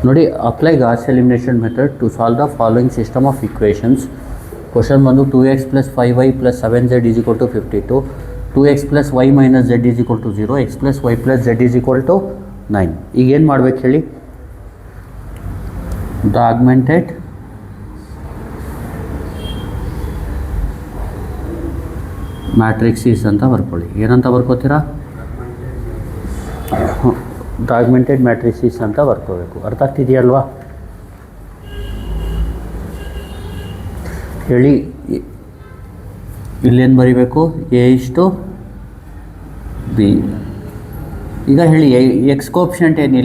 ನೋಡಿ, apply Gauss elimination method to solve the following system of equations. Question ಬಂದು 2x + 5y + 7z = 52, 2x + y - z = 0, x + y + z = 9. ಈಗ ಏನು ಮಾಡ್ಬೇಕು ಹೇಳಿ? The augmented ಮ್ಯಾಟ್ರಿಕ್ಸೀಸ್ ಅಂತ ಬರ್ಕೊಳ್ಳಿ. ಏನಂತ ಬರ್ಕೋತೀರಾ? ದ ಆಗ್ಮೆಂಟೆಡ್ ಮ್ಯಾಟ್ರಿಕ್ಸೀಸ್ ಅಂತ ಬರ್ಕೋಬೇಕು. ಅರ್ಥ ಆಗ್ತಿದೆಯಲ್ವಾ? ಹೇಳಿ, ಇಲ್ಲೇನು ಬರೀಬೇಕು? A:b. ಈಗ ಹೇಳಿ, ಎಕ್ಸ್ ಕೋಫಿಷಿಯಂಟ್ ಏನು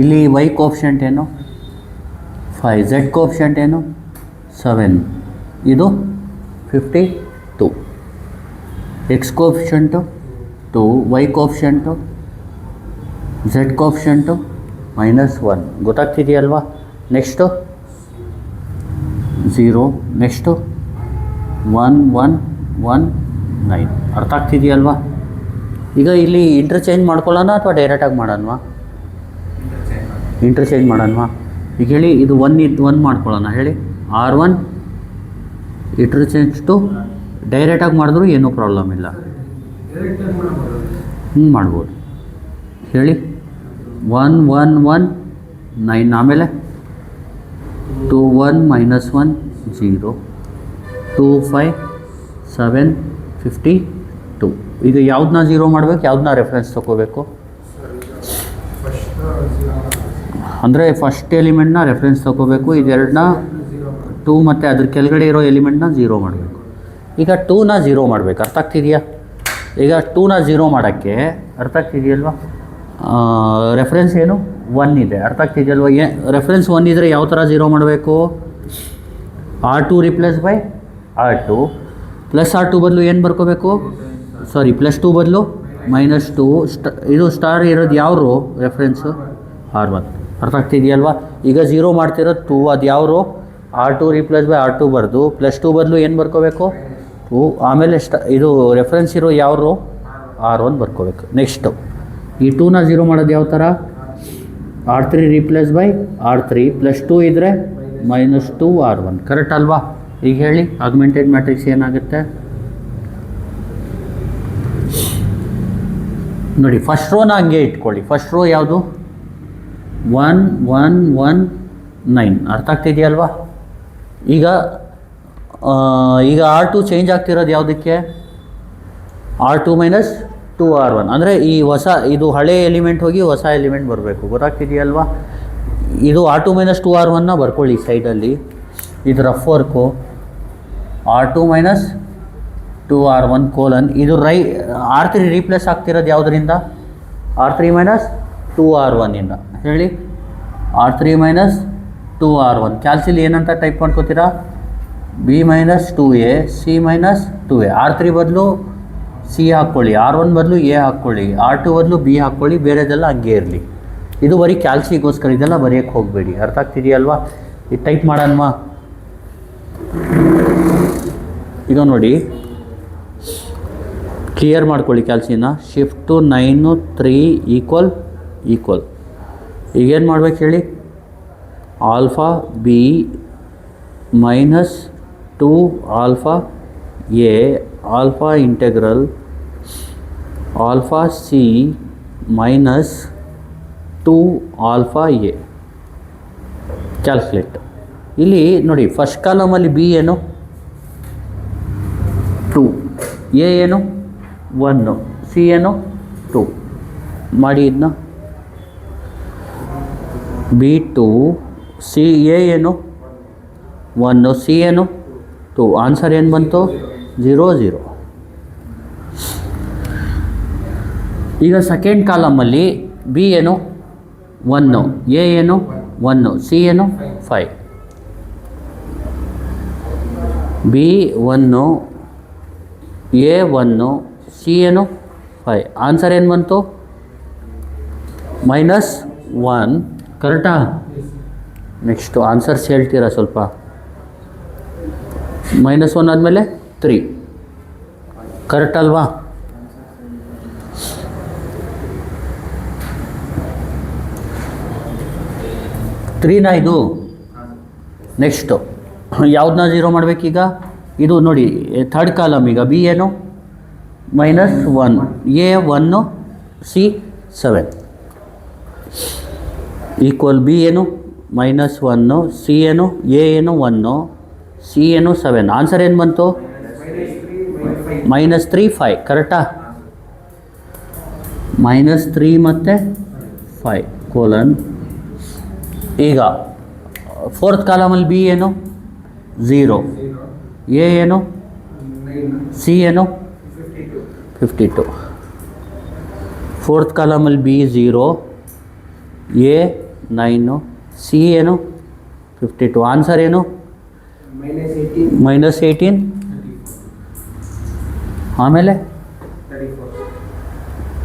ಇಲ್ಲಿ ವೈ ಕೋಫಿಷಿಯಂಟ್ ಏನು 5, ಝೆಡ್ ಕೋಫಿಷಿಯಂಟ್ ಏನು 7, ಇದು 52. X coefficient 2, y coefficient, z coefficient -1. ಗೊತ್ತಾಗ್ತಿದೆಯಲ್ವಾ? Next 0, next 1 1 1 9. ಅರ್ಥ ಆಗ್ತಿದೆಯಲ್ವಾ? ಈಗ ಇಲ್ಲಿ ಇಂಟರ್ಚೇಂಜ್ ಮಾಡ್ಕೊಳ್ಳೋಣ ಅಥವಾ ಡೈರೆಕ್ಟಾಗಿ ಮಾಡೋಣವಾ? ಇಂಟರ್ಚೇಂಜ್ ಮಾಡೋಣವಾ? ಈಗ ಹೇಳಿ, ಇದು 1 ಮಾಡ್ಕೊಳ್ಳೋಣ. ಹೇಳಿ, R1 ಇಂಟರ್ಚೇಂಜ್ ಟು ಡೈರೆಕ್ಟಾಗಿ ಮಾಡಿದ್ರು ಏನೂ ಪ್ರಾಬ್ಲಮ್ ಇಲ್ಲ. ಮಾಡ್ಬೋದು. ಹೇಳಿ, 1 1 1 9, ಆಮೇಲೆ 2 1 -1 0, 2 5 7 52. ಈಗ ಯಾವ್ದನ್ನ 0 ಮಾಡಬೇಕು, ಯಾವ್ದನ್ನ ರೆಫರೆನ್ಸ್ ತೊಗೋಬೇಕು? ಅಂದರೆ ಫಸ್ಟ್ ಎಲಿಮೆಂಟ್ನ ರೆಫರೆನ್ಸ್ ತೊಗೋಬೇಕು. ಇದೆರಡನ್ನ 2 ಮತ್ತು ಅದ್ರ ಕೆಳಗಡೆ ಇರೋ ಎಲಿಮೆಂಟ್ನ 0 ಮಾಡಬೇಕು. ಈಗ 2ನ 0 ಮಾಡಬೇಕು. ಅರ್ಥ ಆಗ್ತಿದೆಯಾ? ಈಗ 2ನ 0 ಮಾಡೋಕ್ಕೆ ಅರ್ಥ ಆಗ್ತಿದೆಯಲ್ವಾ? ರೆಫರೆನ್ಸ್ ಏನು 1 ಇದೆ. ಅರ್ಥ ಆಗ್ತಿದೆಯಲ್ವ? ರೆಫರೆನ್ಸ್ 1 ಇದ್ದರೆ ಯಾವ ಥರ 0 ಮಾಡಬೇಕು? R2 replace by R2 plus R2 ಬದಲು ಏನು ಬರ್ಕೋಬೇಕು? +2 ಬದಲು -2. ಇದು ಸ್ಟಾರ್ ಇರೋದು ಯಾವ ರೆಫರೆನ್ಸು? R1. ಅರ್ಥ ಆಗ್ತಿದೆಯಲ್ವಾ? ಈಗ 0 ಮಾಡ್ತಿರೋದು 2, ಅದು ಯಾವ R2 ರಿಪ್ಲೇಸ್ ಬೈ R2 ಬರೆದು +2 ಬದಲು ಏನು ಬರ್ಕೋಬೇಕು? 2. ಆಮೇಲೆ ಇದು ರೆಫರೆನ್ಸ್ ಇರೋ ಯಾವ R1 ಬರ್ಕೋಬೇಕು. ನೆಕ್ಸ್ಟು ಈ 2ನ 0 ಮಾಡೋದು ಯಾವ ಥರ? R3 ರಿಪ್ಲೇಸ್ ಬೈ R3 +2 ಇದ್ದರೆ -2 R1. ಕರೆಕ್ಟ್ ಅಲ್ವಾ? ಈಗ ಹೇಳಿ, ಆಗ್ಮೆಂಟೆಡ್ ಮ್ಯಾಟ್ರಿಕ್ಸ್ ಏನಾಗುತ್ತೆ ನೋಡಿ. ಫಸ್ಟ್ ರೋನ ಹಂಗೆ ಇಟ್ಕೊಳ್ಳಿ. ಫಸ್ಟ್ ರೋ ಯಾವುದು? 1 1 1 9. ಅರ್ಥ ಆಗ್ತಿದೆಯಲ್ವಾ? ಈಗ R2 ಚೇಂಜ್ ಆಗ್ತಿರೋದು ಯಾವುದಕ್ಕೆ? R2 - 2 R1. ಅಂದರೆ ಈ ಇದು ಹಳೆ ಎಲಿಮೆಂಟ್ ಹೋಗಿ ಹೊಸ ಎಲಿಮೆಂಟ್ ಬರಬೇಕು. ಗೊತ್ತಾಗ್ತಿದೆಯಲ್ವಾ? ಇದು R2 - 2 R1ನ ಬರ್ಕೊಳ್ಳಿ ಸೈಡಲ್ಲಿ. ಇದು rough work. R2 - 2 R1 colon. ಇದು R3 ರೀಪ್ಲೇಸ್ ಆಗ್ತಿರೋದು ಯಾವುದರಿಂದ? R3 - 2 R1ಇಂದ. ಹೇಳಿ, R3 - 2 R1. ಕ್ಯಾಲ್ಸಿಲಿ ಏನಂತ type ಮಾಡ್ಕೋತೀರಾ? B - 2A, C - 2A. R3 ಬದಲು C ಹಾಕ್ಕೊಳ್ಳಿ, R1 ಬದಲು A ಹಾಕ್ಕೊಳ್ಳಿ, R2 ಬದಲು B ಹಾಕ್ಕೊಳ್ಳಿ, ಬೇರೆದೆಲ್ಲ ಹಂಗೆ ಇರಲಿ. ಇದು ಬರೀ ಕ್ಯಾಲ್ಸಿಗೋಸ್ಕರ, ಇದೆಲ್ಲ ಬರೆಯೋಕ್ಕೆ ಹೋಗಬೇಡಿ. ಅರ್ಥ ಆಗ್ತಿದೆಯಲ್ವಾ? ಇದು ಟೈಪ್ ಮಾಡೋಣವಾ? ಈಗ ನೋಡಿ, ಕ್ಲಿಯರ್ ಮಾಡ್ಕೊಳ್ಳಿ ಕ್ಯಾಲ್ಸಿನ. Shift 9 3 equal. ಈಗೇನು ಮಾಡ್ಬೇಕು ಹೇಳಿ? Alpha B -2 alpha A alpha integral alpha C -2 alpha A. Calculate. ಇಲ್ಲಿ ನೋಡಿ, ಫಸ್ಟ್ ಕಾಲಮಲ್ಲಿ B ಏನು 2, A ಏನು 1, C ಏನು 2 ಮಾಡಿ. ಇದನ್ನ B2, C A ಏನು 1, C ಏನು 2. ಆನ್ಸರ್ ಏನು ಬಂತು? 0 0. ಈಗ ಸೆಕೆಂಡ್ ಕಾಲಮಲ್ಲಿ B ಏನು 1, A ಏನು 1, C ಏನು 5. B 1, A 1, C ಏನು 5. ಆನ್ಸರ್ ಏನು ಬಂತು? -1. ಕರೆಕ್ಟಾ? ನೆಕ್ಸ್ಟು ಆನ್ಸರ್ಸ್ ಹೇಳ್ತೀರಾ ಸ್ವಲ್ಪ? -1 ಆದಮೇಲೆ 3. ಕರೆಕ್ಟ್ ಅಲ್ವಾ? 3ನಾ ಇದು. ನೆಕ್ಸ್ಟು ಯಾವ್ದನ್ನ ಝೀರೋ ಮಾಡಬೇಕೀಗ? ಇದು ನೋಡಿ ಥರ್ಡ್ ಕಾಲಮ್. ಈಗ ಬಿ ಏನು -1, ಎ 1, ಸಿ 7 ಈಕ್ವಲ್ ಬಿ ಏನು -1, ಸಿ ಏನು, ಎ ಏನು 1, ಸಿ ಏನು 7. ಆನ್ಸರ್ ಏನು ಬಂತು? -3, 5. ಕರೆಕ್ಟಾ? -3 ಮತ್ತು 5 ಕೋಲನ್. ಈಗ ಫೋರ್ತ್ ಕಾಲಮಲ್ಲಿ ಬಿ ಏನು 0, ಎ ಏನು, ಸಿ ಏನು 52. ಫೋರ್ತ್ ಕಾಲಮಲ್ಲಿ ಬಿ 0, ಎ 9, ಸಿ ಏನು 52. ಆನ್ಸರ್ ಏನು? -18. ಆಮೇಲೆ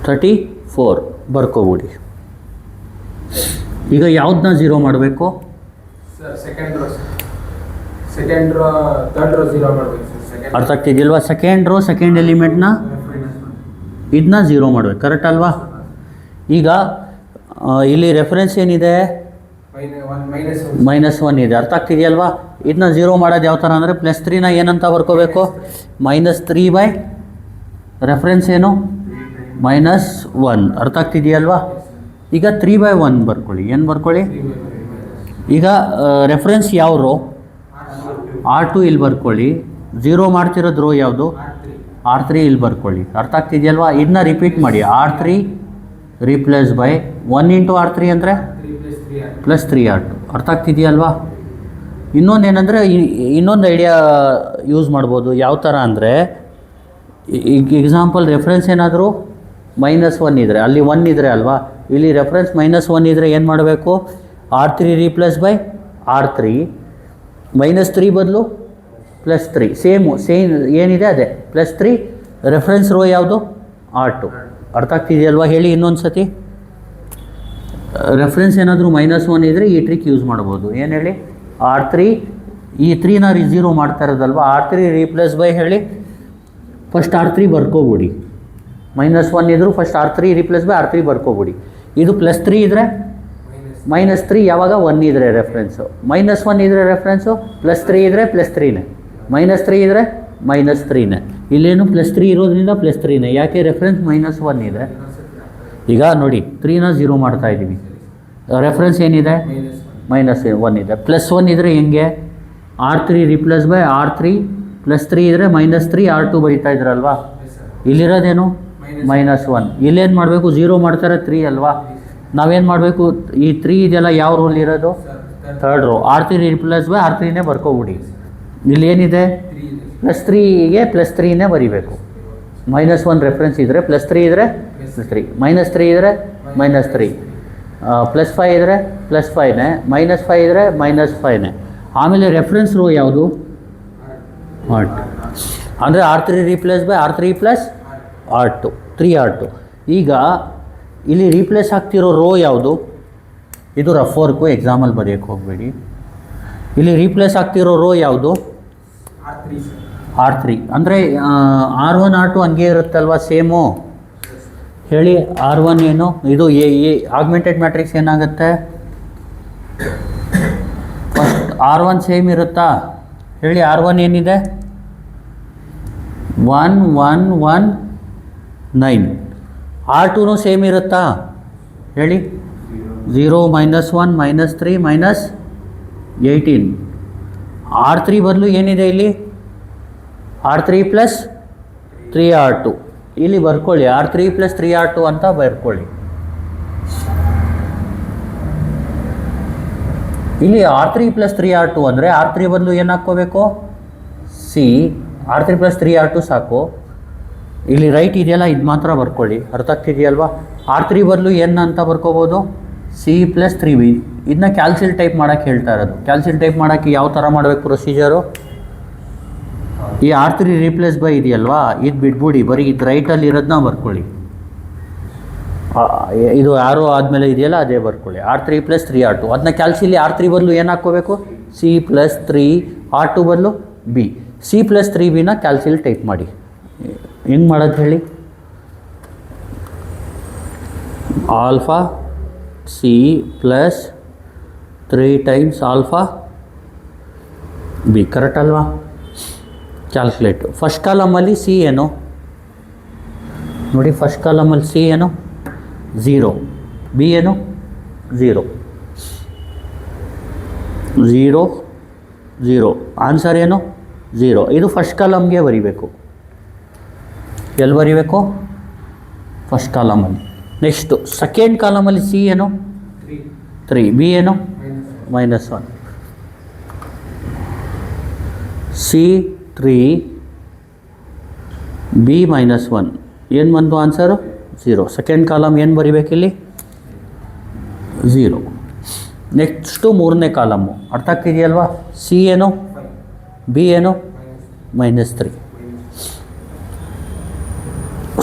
34 ಬರ್ಕೋಬಿಡಿ. ಈಗ ಯಾವ್ದನ್ನ ಝೀರೋ ಮಾಡಬೇಕು? ಅರ್ಥ ಆಗ್ತಿದೆಯಲ್ವಾ? ಸೆಕೆಂಡ್ ರೋ ಸೆಕೆಂಡ್ ಎಲಿಮೆಂಟ್ನ ಇದನ್ನ ಝೀರೋ ಮಾಡಬೇಕು. ಕರೆಕ್ಟ್ ಅಲ್ವಾ? ಈಗ ಇಲ್ಲಿ ರೆಫರೆನ್ಸ್ ಏನಿದೆ? -1 ಇದೆ. ಅರ್ಥ ಆಗ್ತಿದೆಯಲ್ವಾ? ಇದನ್ನ ಝೀರೋ ಮಾಡೋದು ಯಾವ ಥರ ಅಂದರೆ +3ನ ಏನಂತ ಬರ್ಕೋಬೇಕು? -3 ರೆಫರೆನ್ಸ್ ಏನು -1. ಅರ್ಥ ಆಗ್ತಿದೆಯಲ್ವಾ? ಈಗ 3/1 ಬರ್ಕೊಳ್ಳಿ. ಏನು ಬರ್ಕೊಳ್ಳಿ? ಈಗ ರೆಫರೆನ್ಸ್ ಯಾವ ರೋ? R2 ಇಲ್ಲಿ ಬರ್ಕೊಳ್ಳಿ. ಝೀರೋ ಮಾಡ್ತಿರೋದು ರೋ ಯಾವುದು? R3 ಇಲ್ಲಿ ಬರ್ಕೊಳ್ಳಿ. ಅರ್ಥ ಆಗ್ತಿದೆಯಲ್ವಾ? ಇದನ್ನ ರಿಪೀಟ್ ಮಾಡಿ. R3 ರೀಪ್ಲೇಸ್ ಬೈ 1 × R3 ಅಂದರೆ +3R2. ಅರ್ಥ ಆಗ್ತಿದೆಯಲ್ವಾ? ಇನ್ನೊಂದೇನೆಂದರೆ ಇನ್ನೊಂದು ಐಡಿಯಾ ಯೂಸ್ ಮಾಡ್ಬೋದು. ಯಾವ ಥರ ಅಂದರೆ ಈಗ ಎಕ್ಸಾಂಪಲ್ ರೆಫರೆನ್ಸ್ ಏನಾದರೂ -1 ಇದ್ದರೆ, ಅಲ್ಲಿ 1 ಇದ್ದರೆ ಅಲ್ವಾ, ಇಲ್ಲಿ ರೆಫರೆನ್ಸ್ -1 ಇದ್ದರೆ ಏನು ಮಾಡಬೇಕು? R3 ರೀಪ್ಲೇಸ್ ಬೈ R3, -3 ಬದಲು +3. ಸೇಮ್ ಏನಿದೆ ಅದೇ +3. ರೆಫರೆನ್ಸ್ ರೋ ಯಾವುದು? R2. ಅರ್ಥ ಆಗ್ತಿದೆಯಲ್ವಾ? ಹೇಳಿ ಇನ್ನೊಂದು ಸತಿ. ರೆಫರೆನ್ಸ್ ಏನಾದರೂ -1 ಇದ್ದರೆ ಈ ಟ್ರಿಕ್ ಯೂಸ್ ಮಾಡ್ಬೋದು. ಏನು ಹೇಳಿ? R3 ಈ 3ನ ಝೀರೋ ಮಾಡ್ತಾ ಇರೋದಲ್ವಾ, R3 ರೀಪ್ಲೇಸ್ ಬೈ ಹೇಳಿ. First R3 ಬರ್ಕೋಬಿಡಿ. -1 ಇದ್ದರೂ first R3 replace by R3 ಬರ್ಕೋಬಿಡಿ. ಇದು +3 ಇದ್ದರೆ -3 ಯಾವಾಗ 1 ಇದ್ದರೆ ರೆಫರೆನ್ಸು, -1 ಇದ್ದರೆ ರೆಫರೆನ್ಸು, +3 ಇದ್ದರೆ +3ನೇ, -3 ಇದ್ದರೆ -3ನೇ. ಇಲ್ಲೇನು +3 ಇರೋದ್ರಿಂದ +3ನೇ. ಯಾಕೆ? ರೆಫರೆನ್ಸ್ -1 ಇದೆ. ಈಗ ನೋಡಿ 3ನ ಝೀರೋ ಮಾಡ್ತಾ ಇದ್ದೀವಿ. ರೆಫರೆನ್ಸ್ ಏನಿದೆ? -1 ಇದೆ. +1 ಇದ್ದರೆ ಹೆಂಗೆ? R3 ರೀಪ್ಲೇಸ್ ಬೈ R3, +3 ಇದ್ದರೆ -3 R2 ಬರೀತಾ ಇದ್ರಲ್ವಾ. ಇಲ್ಲಿರೋದೇನು -1. ಇಲ್ಲೇನು ಮಾಡಬೇಕು? ಝೀರೋ ಮಾಡ್ತಾರೆ 3 ಅಲ್ವಾ. ನಾವೇನು ಮಾಡಬೇಕು? ಈ 3 ಇದೆಲ್ಲ ಯಾವ ರೋಲ್ ಇರೋದು? Third row. R3 replace by R3ನೇ ಬರ್ಕೋಬಿಡಿ. ಇಲ್ಲಿ ಏನಿದೆ? +3ಗೆ +3ನೇ ಬರೀಬೇಕು. -1 ರೆಫರೆನ್ಸ್ ಇದ್ದರೆ +3 ಇದ್ದರೆ +3, -3 ಇದ್ದರೆ -3, +5 ಇದ್ದರೆ +5ನೇ, -5 ಇದ್ದರೆ -5ನೇ. ಆಮೇಲೆ ರೆಫರೆನ್ಸ್ ರೋ ಯಾವುದು? R2. ಅಂದರೆ R3 replace by R3 + R2, 3R2. ಈಗ ಇಲ್ಲಿ ರೀಪ್ಲೇಸ್ ಆಗ್ತಿರೋ ರೋ ಯಾವುದು? ಇದು ರಫ್ ವರ್ಕು, ಎಕ್ಸಾಮಲ್ಲಿ ಬರೆಯೋಕ್ಕೆ ಹೋಗಬೇಡಿ. ಇಲ್ಲಿ ರೀಪ್ಲೇಸ್ ಆಗ್ತಿರೋ ರೋ ಯಾವುದು? R3. ಅಂದರೆ R1 R2 ಹಂಗೆ ಇರುತ್ತಲ್ವ, ಸೇಮು. ಹೇಳಿ R1 ಏನು? ಇದು ಆಗ್ಮೆಂಟೆಡ್ ಮ್ಯಾಟ್ರಿಕ್ಸ್ ಏನಾಗುತ್ತೆ? ಫಸ್ಟ್ R1 ಸೇಮ್ ಇರುತ್ತಾ? ಹೇಳಿ R1 ಏನಿದೆ? 1 1 1 9. R2 ಸೇಮ್ ಇರುತ್ತಾ? ಹೇಳಿ 0 -1 -3 -18. R3 ಬದಲು ಏನಿದೆ ಇಲ್ಲಿ? R3 + 3R2. ಇಲ್ಲಿ ಬರ್ಕೊಳ್ಳಿ, R3 + 3R2 ಅಂತ ಬರ್ಕೊಳ್ಳಿ. ಇಲ್ಲಿ R3 + 3R2 ಅಂದರೆ R3 ಬದಲು ಏನು ಹಾಕ್ಕೋಬೇಕು? ಸಿ. R3 + 3R2 ಸಾಕು. ಇಲ್ಲಿ ರೈಟ್ ಇದೆಯಲ್ಲ, ಇದು ಮಾತ್ರ ಬರ್ಕೊಳ್ಳಿ. ಅರ್ಥ ಆಗ್ತಿದೆಯಲ್ವಾ? R3 ಬದಲು ಏನು ಅಂತ ಬರ್ಕೋಬೋದು? C + 3B. ಇದನ್ನ ಕ್ಯಾಲ್ಸಿಲ್ ಟೈಪ್ ಮಾಡೋಕ್ಕೆ ಹೇಳ್ತಾ ಇರೋದು. ಕ್ಯಾಲ್ಸಿಲ್ ಟೈಪ್ ಮಾಡೋಕ್ಕೆ ಯಾವ ಥರ ಮಾಡಬೇಕು ಪ್ರೊಸೀಜರು? ಈ R3 ರೀಪ್ಲೇಸ್ ಬೈ ಇದೆಯಲ್ವಾ, ಇದು ಬಿಟ್ಬಿಡಿ, ಬರೀ ಇದು ರೈಟಲ್ಲಿ ಇರೋದನ್ನ ಬರ್ಕೊಳ್ಳಿ. ಇದು ಯಾರೋ ಆದಮೇಲೆ ಇದೆಯಲ್ಲ ಅದೇ ಬರ್ಕೊಳ್ಳಿ. R3 + 3R2 ಅದನ್ನ ಕ್ಯಾಲ್ಸಿಲಿ R3 ಬದಲು ಏನು ಹಾಕ್ಕೋಬೇಕು? C + 3, R2 ಬದಲು B. C + 3Bನ ಕ್ಯಾಲ್ಸಿಲ್ ಟೈಪ್ ಮಾಡಿ. ಹೆಂಗೆ ಮಾಡೋದು ಹೇಳಿ? Alpha C + 3 times alpha B. Correct ಅಲ್ವಾ? ಕ್ಯಾಲ್ಕುಲೇಟ್. ಫಸ್ಟ್ ಕಾಲಮಲ್ಲಿ ಸಿ ಏನು ನೋಡಿ, ಫಸ್ಟ್ ಕಾಲಮಲ್ಲಿ ಸಿ ಏನು 0, ಬಿ ಏನು 0 0 0. ಆನ್ಸರ್ ಏನು 0. ಇದು ಫಸ್ಟ್ ಕಾಲಮ್ಗೆ ಬರೀಬೇಕು. ಎಲ್ಲಿ ಬರೀಬೇಕು? ಫಸ್ಟ್ ಕಾಲಮಲ್ಲಿ. ನೆಕ್ಸ್ಟು ಸೆಕೆಂಡ್ ಕಾಲಮಲ್ಲಿ ಸಿ ಏನು 3, ಬಿ ಏನು -1. C 3, B -1. ಏನು ಬಂತು ಆನ್ಸರು 0. ಸೆಕೆಂಡ್ ಕಾಲಮ್ ಏನು ಬರೀಬೇಕಿಲ್ಲಿ 0. ನೆಕ್ಸ್ಟು ಮೂರನೇ ಕಾಲಮ್ಮು ಅರ್ಥ ಆಗ್ತಿದೆಯಲ್ವಾ? ಸಿ ಏನು, ಬಿ ಏನು -3,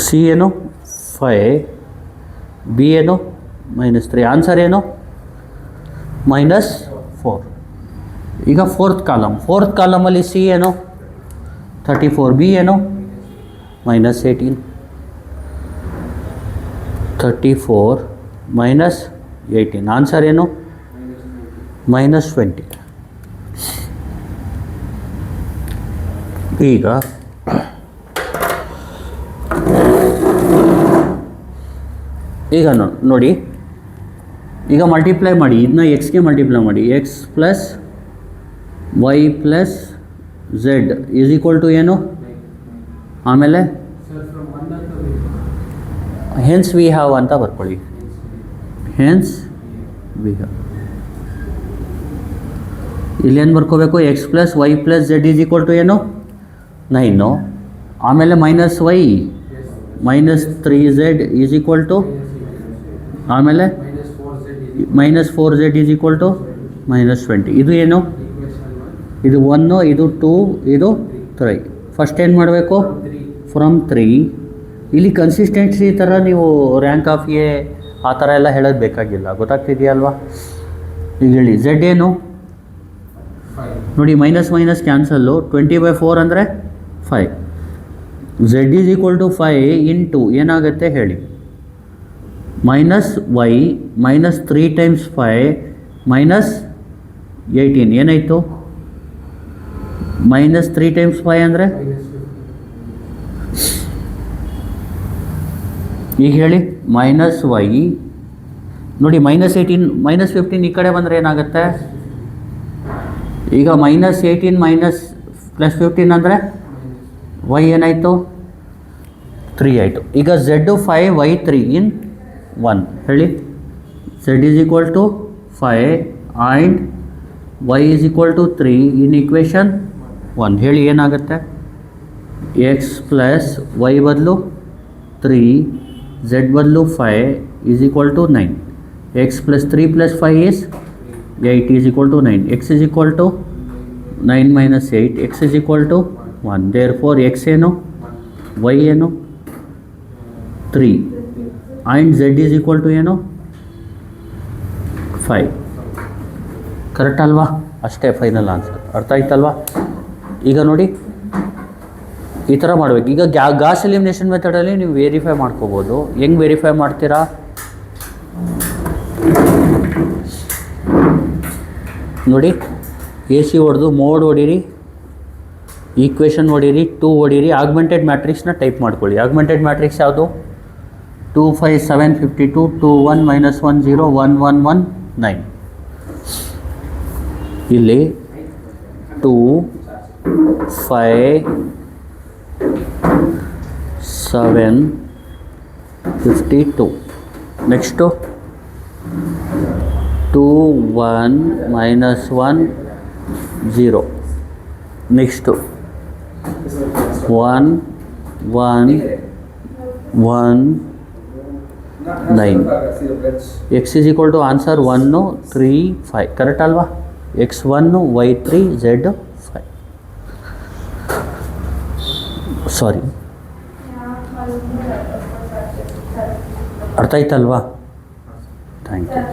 ಸಿ ಏನು 5, ಬಿ ಏನು -3. ಆನ್ಸರ್ ಏನು -4. ಈಗ ಫೋರ್ತ್ ಕಾಲಮಲ್ಲಿ ಸಿ ಏನು 34, ಬಿ ಏನು -18. 34 -18. ಆನ್ಸರ್ ಏನು -20. ಈಗ ನೋಡಿ, ಈಗ ಮಲ್ಟಿಪ್ಲೈ ಮಾಡಿ, ಇದನ್ನ ಎಕ್ಸ್ಗೆ ಮಲ್ಟಿಪ್ಲೈ ಮಾಡಿ. X plus y plus z is equal to ಏನು? ಆಮೇಲೆ ಹೆನ್ಸ್ ವಿ ಹ್ಯಾವ್ ಅಂತ ಬರ್ಕೊಳ್ಳಿ. Hence we have. ಇಲ್ಲೇನು ಬರ್ಕೋಬೇಕು? X plus y plus z is equal to ಏನು 9. ಆಮೇಲೆ minus y -3z is equal to, ಆಮೇಲೆ -4z ಈಸ್ ಈಕ್ವಲ್ ಟು -20. ಇದು ಏನು? ಇದು 1, ಇದು 2, ಇದು 3. ಫಸ್ಟ್ ಏನು ಮಾಡಬೇಕು? ಫ್ರಮ್ 3. ಇಲ್ಲಿ ಕನ್ಸಿಸ್ಟೆನ್ಸಿ ಥರ ನೀವು ರ್ಯಾಂಕ್ ಆಫ್ ಎ ಆ ಥರ ಎಲ್ಲ ಹೇಳೋದು ಬೇಕಾಗಿಲ್ಲ. ಗೊತ್ತಾಗ್ತಿದೆಯಲ್ವಾ? ಈಗ ಹೇಳಿ ಝೆಡ್ ಏನು ನೋಡಿ, ಮೈನಸ್ ಕ್ಯಾನ್ಸಲ್ಲು. 20/4 ಅಂದರೆ 5. Zed is equal to 5 into ಏನಾಗುತ್ತೆ ಹೇಳಿ? -y -3 times 5 -18. ಏನಾಯಿತು? -3 ಟೈಮ್ಸ್ 5 ಅಂದರೆ ಈಗ ಹೇಳಿ -y ನೋಡಿ, -18 -15 ಈ ಕಡೆ ಬಂದರೆ ಏನಾಗುತ್ತೆ? ಈಗ -18 +15 ಅಂದರೆ y ಏನಾಯಿತು? 3 ಆಯಿತು. ಈಗ z 5 y 3 in 1 ಹೇಳಿ. z is equal to 5 and y is equal to 3 in equation 1 ಹೇಳಿ ಏನಾಗುತ್ತೆ? ಎಕ್ಸ್ ಪ್ಲಸ್ ವೈ ಬದಲು 3, z ಬದಲು 5 is equal to 9. x plus 3 plus 5 is 8 is equal to 9. x is equal to 9 - 8. x is equal to 1. Therefore x ಏನು, y ಏನು 3 and z is equal to ಏನು 5. Correct ಅಲ್ವಾ? ಅಷ್ಟೇ final answer. ಅರ್ಥ ಆಯ್ತಲ್ವಾ? ಈಗ ನೋಡಿ, ಈ ಥರ ಮಾಡಬೇಕು. ಈಗ ಗಾಸ್ ಎಲಿಮಿನೇಷನ್ ಮೆಥಡಲ್ಲಿ ನೀವು ವೆರಿಫೈ ಮಾಡ್ಕೋಬೋದು. ಹೆಂಗೆ ವೆರಿಫೈ ಮಾಡ್ತೀರಾ? ನೋಡಿ, AC ಹೊಡೆದು ಮೋಡ್ ಹೊಡೀರಿ, ಈಕ್ವೇಷನ್ ಹೊಡೀರಿ, 2 ಹೊಡೀರಿ, ಆಗ್ಮೆಂಟೆಡ್ ಮ್ಯಾಟ್ರಿಕ್ಸ್ನ ಟೈಪ್ ಮಾಡ್ಕೊಳ್ಳಿ. ಆಗ್ಮೆಂಟೆಡ್ ಮ್ಯಾಟ್ರಿಕ್ಸ್ ಯಾವುದು? 2 5 7 52 2 1 -1 0 1 1 1 9. ಇಲ್ಲಿ 2 5 7 52. Next 2 1 -1 0. Next 1 1 1 9. x is equal to answer 1 3 5. Correct ಅಲ್ವಾ? x 1 y 3 z 5. ಸಾರಿ, ಅರ್ಥ ಆಯ್ತಲ್ವಾ? Thank you.